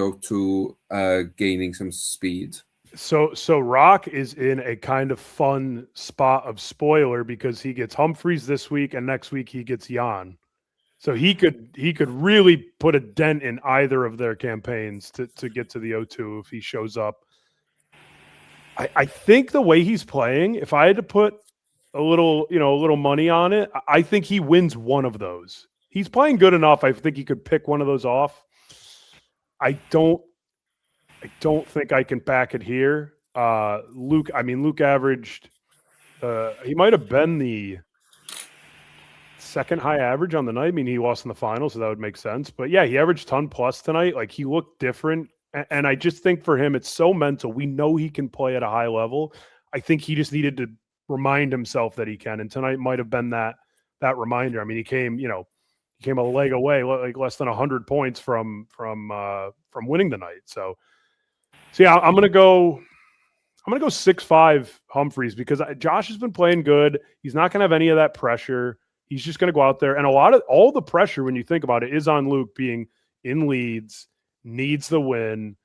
O2 gaining some speed? So Rock is in a kind of fun spot of spoiler because he gets Humphries this week, and next week he gets Jan. So he could really put a dent in either of their campaigns to get to the O2 if he shows up. I think the way he's playing, if I had to put a little money on it, I think he wins one of those. He's playing good enough. I think he could pick one of those off. I don't think I can back it here. Luke averaged, he might have been the second high average on the night. I mean, he lost in the final, so that would make sense. But yeah, he averaged 10 plus tonight. Like, he looked different. And I just think for him, it's so mental. We know he can play at a high level. I think he just needed to remind himself that he can. And tonight might have been that reminder. I mean, he came, he came a leg away, like less than 100 points from winning the night. So yeah, I'm gonna go 6-5 Humphries because Josh has been playing good. He's not gonna have any of that pressure. He's just gonna go out there, and all the pressure, when you think about it, is on Luke being in Leeds, needs the win.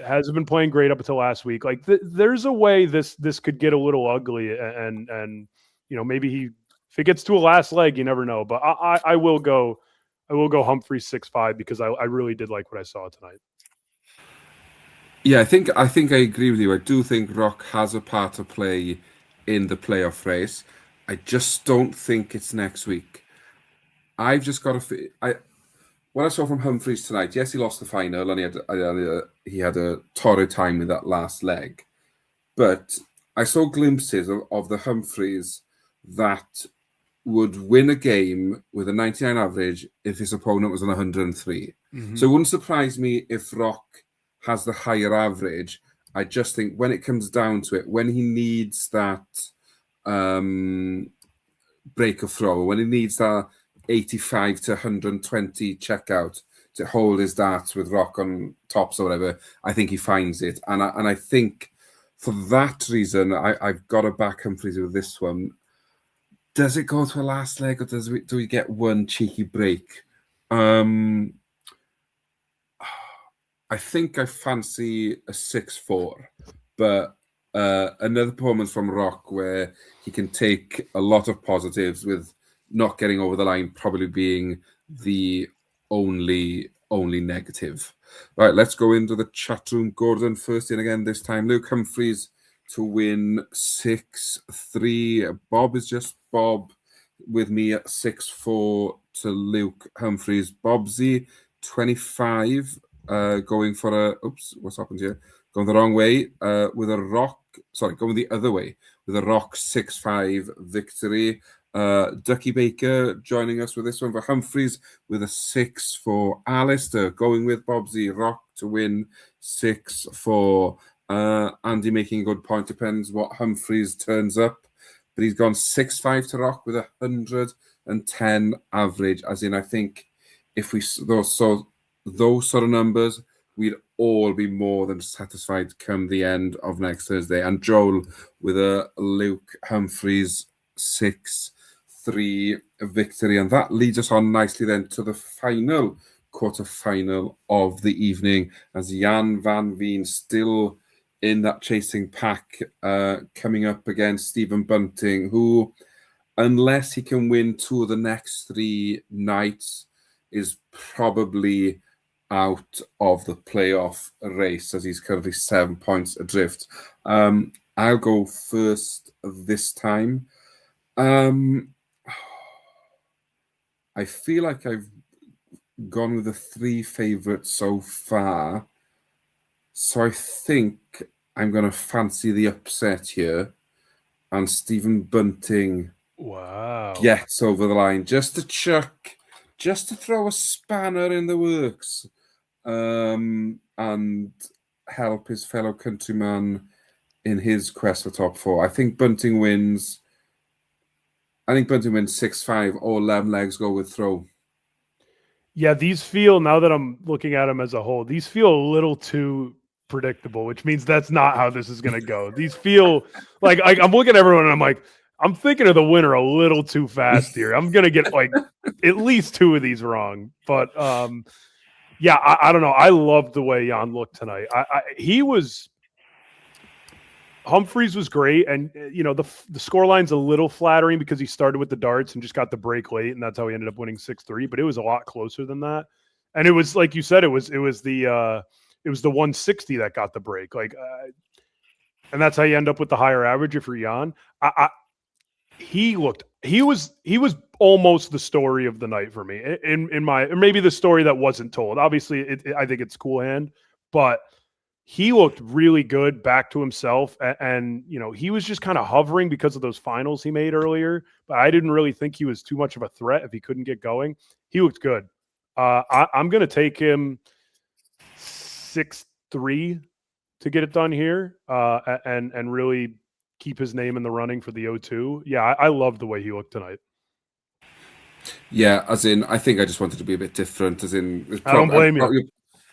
Hasn't been playing great up until last week. Like there's a way this could get a little ugly, and maybe if it gets to a last leg, you never know. But I will go Humphries 6-5 because I really did like what I saw tonight. Yeah, I think I agree with you. I do think Rock has a part to play in the playoff race. I just don't think it's next week. I've just got to. What I saw from Humphries tonight, yes, he lost the final and he had a torrid time with that last leg, but I saw glimpses of the Humphries that would win a game with a 99 average if his opponent was on 103. Mm-hmm. So it wouldn't surprise me if Rock has the higher average. I just think when it comes down to it, when he needs that break of throw, when he needs that 85 to 120 checkout to hold his darts with Rock on tops or whatever, I think he finds it. And I think for that reason, I've got to back Humphries with this one. Does it go to a last leg or do we get one cheeky break? I think I fancy a 6-4, but another performance from Rock where he can take a lot of positives with not getting over the line probably being the only negative. Right, let's go into the chat room. Gordon first in again this time. Luke Humphries to win 6-3. Bob is just Bob with me at 6-4 to Luke Humphries. Bobsy 25 going for a what's happened here? Going the wrong way with a Rock. Sorry, going the other way with a Rock 6-5 victory. Ducky Baker joining us with this one for Humphries with a 6 for Alistair. Going with Bobsy Rock to win 6-4. Andy making a good point. Depends what Humphries turns up, but he's gone 6-5 to Rock with 110 average. As in, I think if we those sort of numbers, we'd all be more than satisfied come the end of next Thursday. And Joel with a Luke Humphries 6-3 victory. And that leads us on nicely then to the final quarter-final of the evening as Jan van Veen still in that chasing pack coming up against Stephen Bunting, who, unless he can win 2 of the next 3 nights, is probably out of the playoff race as he's currently 7 points adrift. I'll go first this time. I feel like I've gone with the 3 favourites so far. So I think I'm going to fancy the upset here. And Stephen Bunting gets over the line just to throw a spanner in the works and help his fellow countryman in his quest for top 4. I think Bunting wins 6-5 or 11 legs go with throw. Yeah, these feel, now that I'm looking at them as a whole, these feel a little too predictable, which means that's not how this is going to go. These feel like I'm looking at everyone and I'm like, I'm thinking of the winner a little too fast here. I'm going to get like at least 2 of these wrong. But yeah, I don't know. I loved the way Jan looked tonight. Humphries was great, and the scoreline's a little flattering because he started with the darts and just got the break late, and that's how he ended up winning 6-3. But it was a lot closer than that, and it was like you said, it was the 160 that got the break, and that's how you end up with the higher average for Jan. He was almost the story of the night for me in my, or maybe the story that wasn't told. Obviously, I think it's cool hand, but he looked really good, back to himself, and he was just kind of hovering because of those finals he made earlier. But I didn't really think he was too much of a threat if he couldn't get going. He looked good. I'm going to take him 6-3 to get it done here, and really keep his name in the running for the O2. Yeah, I love the way he looked tonight. Yeah, as in, I think I just wanted to be a bit different. As in, I don't blame you.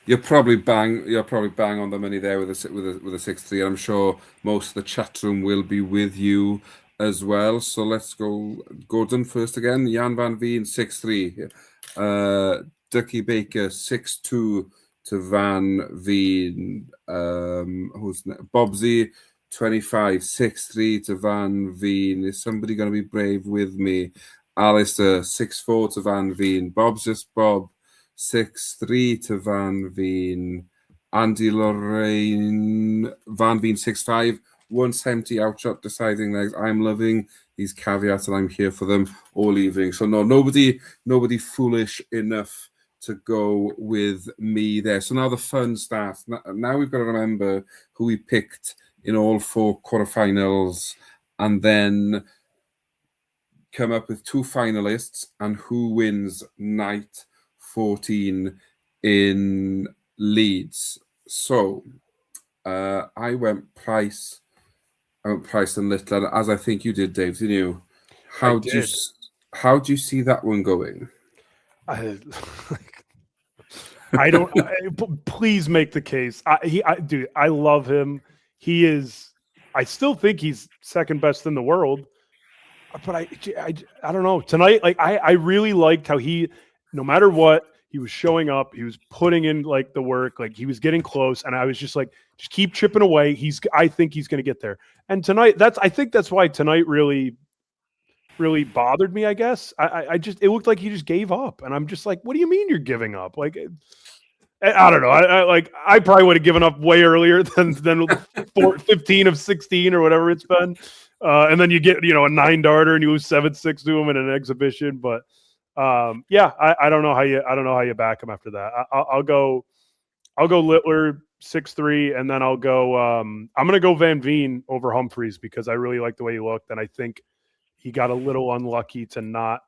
You're probably bang on the money there with a 6-3. I'm sure most of the chat room will be with you as well. So let's go Gordon first again. Jan van Veen 6-3. Ducky Baker 6-2 to Van Veen. Who's Bobsy 25 6-3 to Van Veen. Is somebody going to be brave with me? Alistair 6-4 to Van Veen. Bob's just Bob 6-3 to Van Veen. Andy Lorraine Van Veen 6-5. 170 outshot deciding legs. I'm loving these caveats and I'm here for them all evening. So no, nobody foolish enough to go with me there. So now the fun starts. Now we've got to remember who we picked in all 4 quarterfinals and then come up with 2 finalists and who wins night 14 in Leeds. So I went Price and Littler, as I think you did, Dave, didn't you? How do you see that one going? I don't. Please make the case. Dude, I love him. He is. I still think he's second best in the world. But I don't know. Tonight, like I really liked how he, no matter what, he was showing up. He was putting in like the work. Like he was getting close, and I was just like, just keep chipping away. I think he's going to get there. And tonight, I think that's why tonight really bothered me. I guess it looked like he just gave up, and I'm just like, what do you mean you're giving up? Like, I don't know. I probably would have given up way earlier than 15 of 16 or whatever it's been. And then you get, a 9-darter and you lose 7-6 to him in an exhibition. But yeah, I don't know how you back him after that. I'll go Littler 6-3, and then I'll go. I'm going to go Van Veen over Humphries because I really like the way he looked, and I think he got a little unlucky to not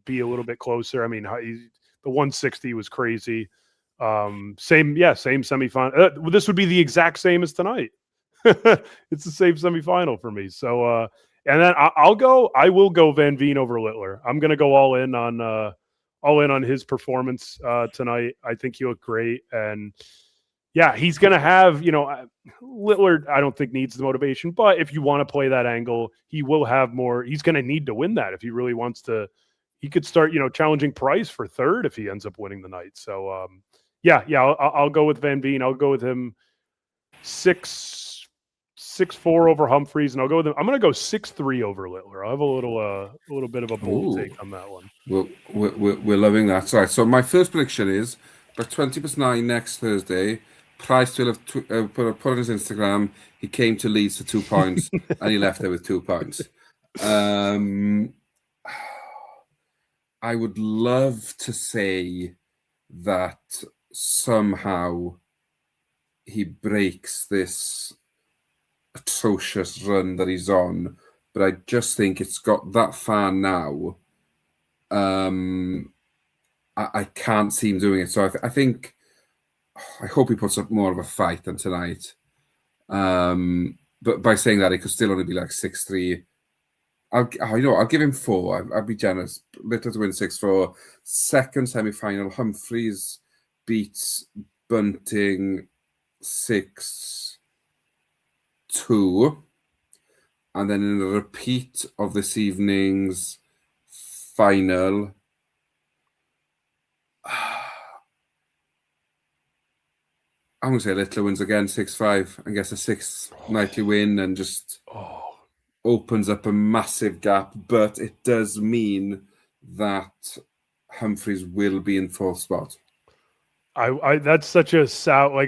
be a little bit closer. I mean, the 160 was crazy. Same semifinal. This would be the exact same as tonight. It's the same semifinal for me. So, and then I will go Van Veen over Littler. I'm going to go all in on his performance tonight. I think he looked great. And yeah, he's going to have, Littler, I don't think needs the motivation, but if you want to play that angle, he will have more. He's going to need to win that if he really wants to. He could start, challenging Price for third if he ends up winning the night. So, yeah, I'll go with Van Veen. I'll go with him 6-4 over Humphries, and I'll go with him. I'm going to go 6-3 over Littler. I'll have a little bit of a bold take on that one. We're loving that. Right. So my first prediction is by 20+9 next Thursday. Price will have put on his Instagram. He came to Leeds for 2 points, and he left there with 2 points. I would love to say that somehow he breaks this atrocious run that he's on, but I just think it's got that far now. I can't see him doing it. So I think I hope he puts up more of a fight than tonight. But by saying that, it could still only be like 6-3. I'll give him 4. I'll be generous. Littler to win 6-4. Second semi-final, Humphries beats Bunting 6-2. And then in a repeat of this evening's final, I'm going to say Littler wins again 6-5 and gets a 6th nightly win and just opens up a massive gap. But it does mean that Humphries will be in 4th spot. I that's such a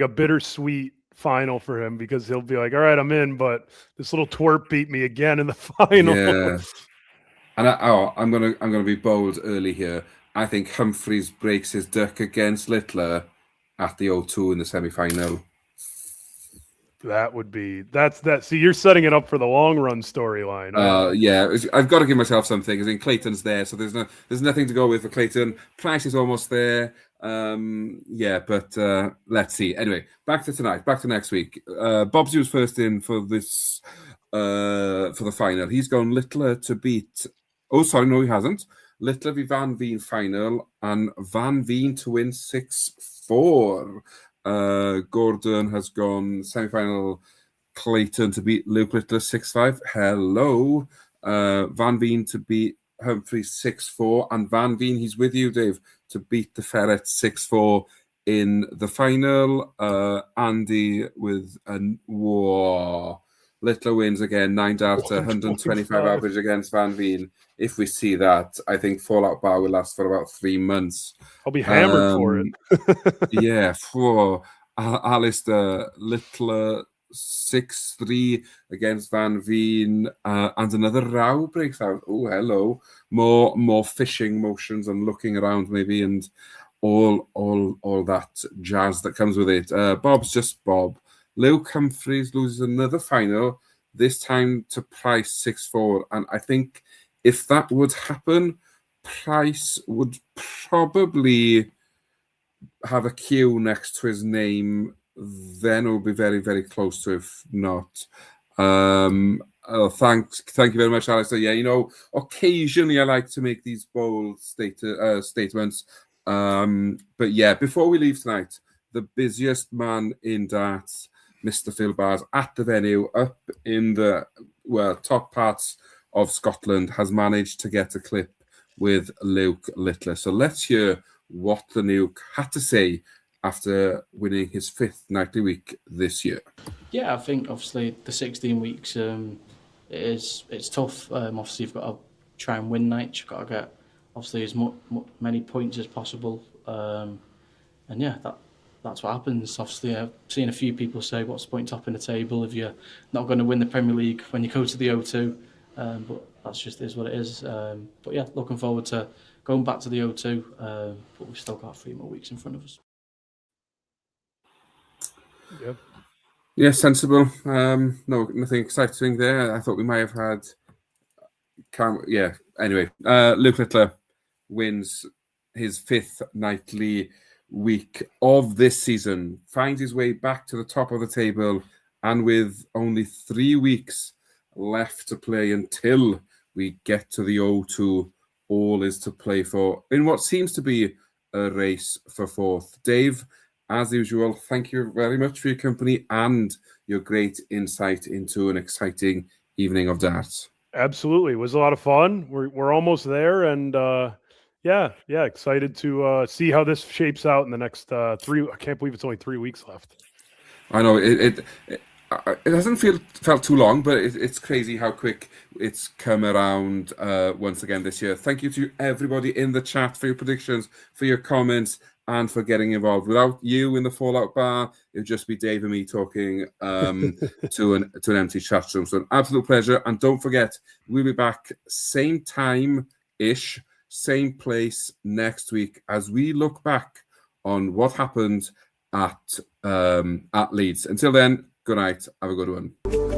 bittersweet final for him because he'll be like, all right, I'm in, but this little twerp beat me again in the final. Yeah. And I'm gonna be bold early here. I think Humphries breaks his duck against Littler at the O2 in the semi-final. See, you're setting it up for the long run storyline. Yeah, I've got to give myself something. I think Clayton's there, so there's nothing to go with for Clayton. Price is almost there. But let's see. Anyway, back to tonight. Back to next week. Bobsy was first in for this for the final. He's gone Littler to beat. Oh, sorry, no, he hasn't. Littler v Van Veen final, and Van Veen to win 6-4. Gordon has gone semi-final. Clayton to beat Luke Littler 6-5. Hello. Van Veen to beat Humphries 6-4. And Van Veen, he's with you, Dave, to beat the Ferret 6-4 in the final. Andy with a whoa. Littler wins again, 9 darts, 125 average against Van Veen. If we see that, I think Fallout Bar will last for about 3 months. I'll be hammered for it. Yeah, for Alistair Littler 6-3 against Van Veen, and another row breaks out. Oh, hello. More fishing motions and looking around maybe, and all that jazz that comes with it. Bob's just Bob. Luke Humphries loses another final, this time to Price 6-4. And I think if that would happen, Price would probably have a Q next to his name. Then it will be very, very close to, if not. Thank you very much, Alistair. Yeah, occasionally I like to make these bold statements. But yeah, before we leave tonight, the busiest man in darts, Mr. Phil Bars, at the venue, up in the top parts of Scotland, has managed to get a clip with Luke Littler. So let's hear what the Nuke had to say after winning his 5th nightly week this year. Yeah, I think obviously the 16 weeks it's tough. Obviously you've got to try and win nights. You've got to get obviously as many points as possible. And yeah, that's what happens. Obviously, I've seen a few people say, what's the point topping the table if you're not going to win the Premier League when you go to the O2? But that's just is what it is. But yeah, looking forward to going back to the O2. But we've still got 3 more weeks in front of us. Yep. Yeah, sensible. No, nothing exciting there. I thought we might have had... Anyway, Luke Littler wins his 5th nightly week of this season, finds his way back to the top of the table, and with only 3 weeks left to play until we get to the O2, all is to play for in what seems to be a race for 4th. Dave, as usual, thank you very much for your company and your great insight into an exciting evening of darts. Absolutely. It was a lot of fun. We're almost there, and yeah, excited to see how this shapes out in the next 3. I can't believe it's only 3 weeks left. I know it hasn't felt too long, but it's crazy how quick it's come around once again this year. Thank you to everybody in the chat for your predictions, for your comments, and for getting involved. Without you in the Fallout Bar, it would just be Dave and me talking to an empty chat room. So an absolute pleasure. And don't forget, we'll be back same time-ish, same place next week as we look back on what happened at Leeds. Until then, good night. Have a good one.